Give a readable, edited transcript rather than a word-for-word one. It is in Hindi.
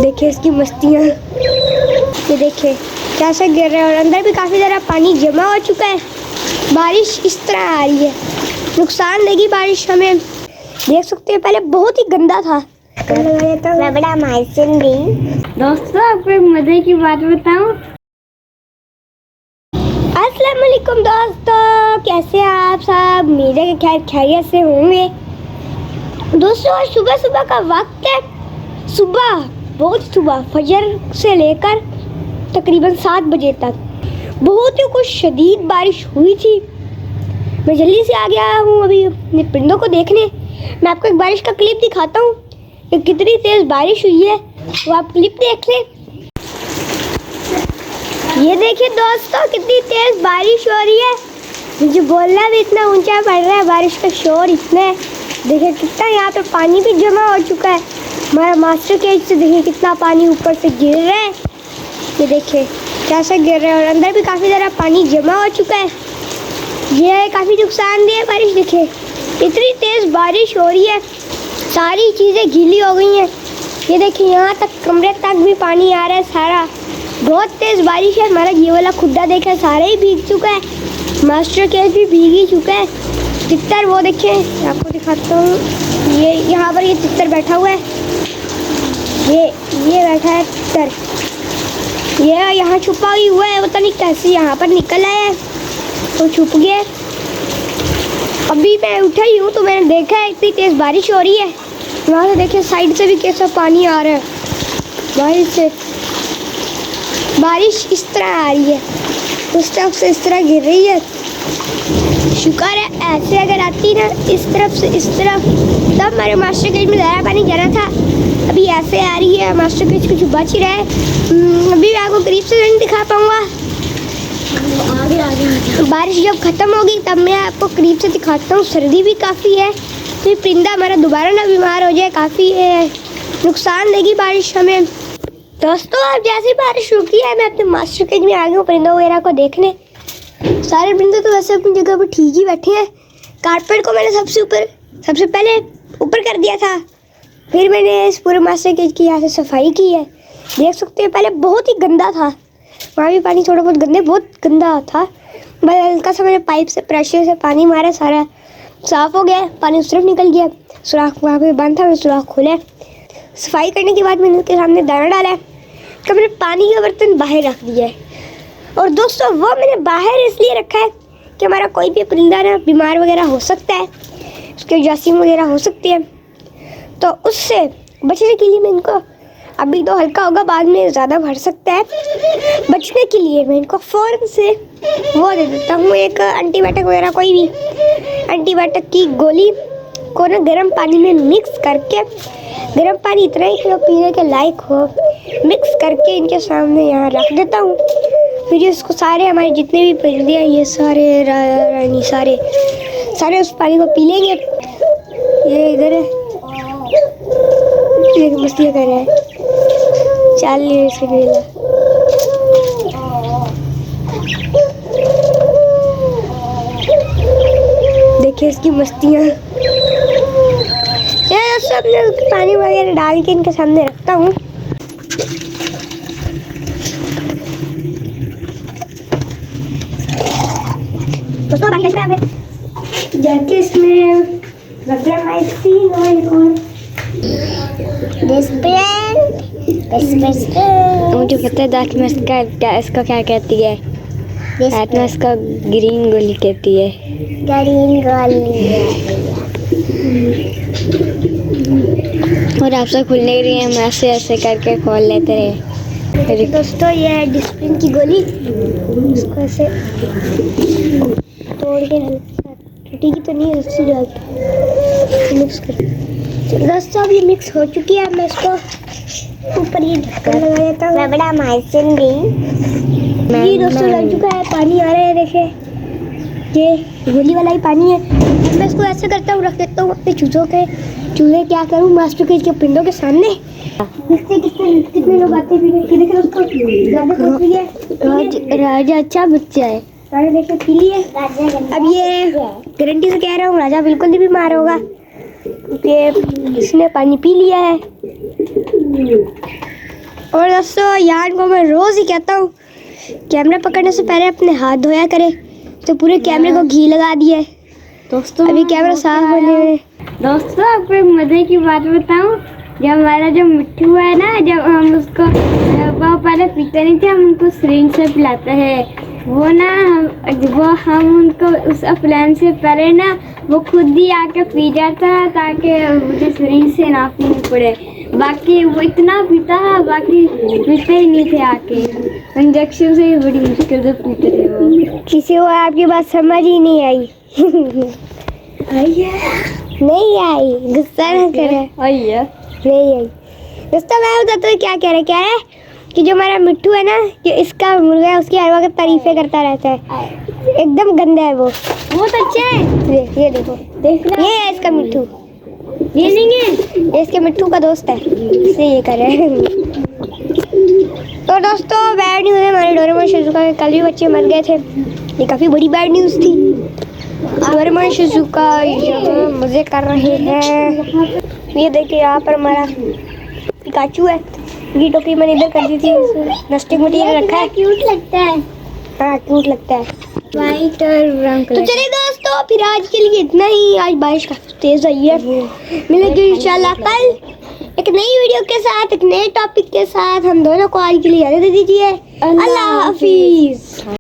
देखिए इसकी मस्तियाँ, ये देखिए कैसे गिर रहा है और अंदर भी काफ़ी ज़्यादा पानी जमा हो चुका है। बारिश इस तरह आ रही है, नुकसान देगी बारिश हमें। देख सकते हैं पहले बहुत ही गंदा था। मैं बड़ा माइसिन भी। दोस्तों आपको एक मजे की बात बताऊं। अस्सलाम वालेकुम दोस्तों, कैसे हैं आप सब? मेरे के खैर खैरियत से होंगे। दोस्तों आज सुबह सुबह का वक्त है, सुबह बहुत सुबह फजर से लेकर तकरीबन 7 बजे तक बहुत ही कुछ शदीद बारिश हुई थी। मैं जल्दी से आ गया हूँ अभी अपने परिंदों को देखने। मैं आपको एक बारिश का क्लिप दिखाता हूँ कि कितनी तेज़ बारिश हुई है, वो आप क्लिप देख लें। ये देखिए दोस्तों कितनी तेज़ बारिश हो रही है, मुझे बोलना भी इतना ऊंचा पड़ रहा है, बारिश का शोर इतना है। देखिए कितना यहाँ पे पानी भी जमा हो चुका है। हमारा मास्टर केज से देखिए कितना पानी ऊपर से गिर रहा है, ये देखिए कैसे गिर रहा है और अंदर भी काफ़ी ज़्यादा पानी जमा हो चुका है। ये काफ़ी नुकसानदेह है बारिश। देखिए इतनी तेज़ बारिश हो रही है, सारी चीज़ें गीली हो गई हैं। ये देखिए यहाँ तक कमरे तक भी पानी आ रहा है सारा, बहुत तेज़ बारिश है। हमारा ये वाला खुड्डा देखा सारा ही भीग चुका है, मास्टर केज भी भीग ही चुका है। तितर वो देखिए आपको दिखाता हूँ, ये यहाँ पर ये तितर बैठा हुआ है, ये बैठा है तितर, ये यहाँ छुपा ही हुआ है, पता नहीं कैसे यहाँ पर निकल आया है तो छुप गया। अभी मैं उठा ही हूँ तो मैंने देखा है इतनी तेज़ बारिश हो रही है। वहाँ से देखिए साइड से भी कैसा पानी आ रहा है बारिश से। बारिश इस तरह आ रही है, उस तरफ से इस तरह गिर रही है। शुक्र है ऐसे अगर आती ना इस तरफ से इस तरफ तब हमारे मास्टर केज में ज़्यादा पानी जाना था। अभी ऐसे आ रही है, मास्टर केज कुछ बच ही रहा है। अभी मैं आपको करीब से नहीं दिखा पाऊँगा, बारिश जब ख़त्म होगी तब मैं आपको करीब से दिखाता हूँ। सर्दी भी काफ़ी है, तो परिंदा हमारा दोबारा ना बीमार हो जाए, काफ़ी नुकसान देगी बारिश हमें। दोस्तों अब जैसे बारिश रुकी है मैं अपने मास्टर केज में आ गया हूँ परिंदों वगैरह को देखने। सारे परिंदे तो वैसे अपनी जगह पर ठीक ही बैठे हैं। कारपेट को मैंने सबसे पहले ऊपर कर दिया था, फिर मैंने इस पूरे मास्टर केज की यहाँ से सफाई की है। देख सकते हैं पहले बहुत ही गंदा था, वहाँ भी पानी थोड़ा बहुत गंदा था। बस हल्का सा मैंने पाइप से प्रेशर से पानी मारा, सारा साफ़ हो गया, पानी उस तरफ निकल गया। सुराख वहाँ पे बंद था, मैंने सुराख खोला। सफाई करने के बाद मैंने उसके सामने दाना डाला है, तो मैंने पानी का बर्तन बाहर रख दिया है। और दोस्तों वो मैंने बाहर इसलिए रखा है कि हमारा कोई भी परिंदा ना बीमार वगैरह हो सकता है, उसके जरासीम वगैरह हो सकती है, तो उससे बचने के लिए मैं इनको अभी तो हल्का होगा, बाद में ज़्यादा भर सकता है, बचने के लिए मैं इनको फ़ौरन से वो दे देता हूँ, एक एंटीबायोटिक वगैरह कोई भी एंटीबायोटिक की गोली को ना गर्म पानी में मिक्स करके, गर्म पानी इतना ही कि वो पीने के लायक हो, मिक्स करके इनके सामने यहाँ रख देता हूँ। फिर इसको सारे हमारे जितने भी परिंदे हैं ये सारे रानी सारे उस पानी को पी लेंगे। ये इधर है, एक मस्ती कर रहा है, चल लिए इसे गेला। देखिए इसकी मस्तियाँ। ये सब मैं पानी वगैरह डाल के इनके सामने रखता हूँ। जैसे इसमें मुझे पता है दांत में इसका क्या कहती है, दांत में इसका ग्रीन गोली कहती है, ग्रीन गोली। और आपसे खुलने के लिए हम ऐसे करके खोल लेते रहे। दोस्तों ये है डिस्प्रिन की गोली, इसको ऐसे तोड़ के टूटी की तो नहीं है, उससे डाल मिक्स कर। दोस्तों अब ये मिक्स हो चुकी है, मैं इसको ऊपर ये ढक्कन लगा देता हूँ। मैं बड़ा माइसिन भी। ये दोस्तों लग चुका है, पानी आ रहा है, देखिए ये गोली वाला ही पानी है। मैं इसको ऐसे करता हूँ, रख देता हूँ अपने चूल्हे क्या करूँ मास्टर केज के परिंदों के सामने। कितने लोग आते हैं, राजा अच्छा बच्चा है, सारे देखे पी लिए। अब ये गारंटी से कह रहा हूँ राजा बिल्कुल नहीं बीमार होगा, ये इसने पानी पी लिया है। और दोस्तों यान को मैं रोज़ ही कहता हूँ कैमरा पकड़ने से पहले अपने हाथ धोया करे, तो पूरे कैमरे को घी लगा दिया है। दोस्तों अभी कैमरा साफ होने में। दोस्तों आपको एक मजे की बात बताऊं, जब हमारा जो मिट्टू है ना, जब हम उसको वो पहले पीते नहीं थे, हम उनको सिरिंज से पिलाते हैं। वो ना हम उनको उस प्लान से पहले ना वो खुद ही आके पी जाता है, ताकि मुझे सिरिंज से ना पीनी पड़े। बाकी वो इतना पीता है, बाकी पीते ही नहीं थे आके, इंजेक्शन से ही बड़ी मुश्किल से पीते थे वो। किसी को आपकी बात समझ ही नहीं आई। नहीं आई, गुस्सा ना करे। आइए नहीं आई। दोस्तों मैं बताता हूँ क्या कह रहे कि जो हमारा मिट्टू है ना, जो इसका मुर्गा है, उसकी हर वक्त तारीफें करता रहता है। एकदम गंदा है वो, बहुत अच्छा है। ये देखो, ये है इसका मिट्टू। ये नहीं है, ये इसके मिट्टू का दोस्त है, इससे ये कर रहे हैं। तो दोस्तों बैड न्यूज़ है हमारे डोरेमोन शिजुका के, कल भी बच्चे मर गए थे। ये काफ़ी बड़ी बैड न्यूज़ थी। डोरेमोन शिजुका यहाँ मज़े कर रहे हैं। ये देखिए यहाँ पर हमारा पिकाचू है। ये टोकरी मैंने इधर कर दी थी, प्लास्टिक मटेरियल रखा है। क्यूट लगता है। हाँ क्यूट लगता है। वाइट और ब्राउन तो चलिए दोस्तों फिर आज के लिए इतना ही। आज बारिश काफी तेज आई है। मिलेंगे इंशाल्लाह कल एक नई वीडियो के साथ, एक नए टॉपिक के साथ। हम दोनों को आज के लिए इजाज़त दे दीजिए। अल्लाह हाफिज।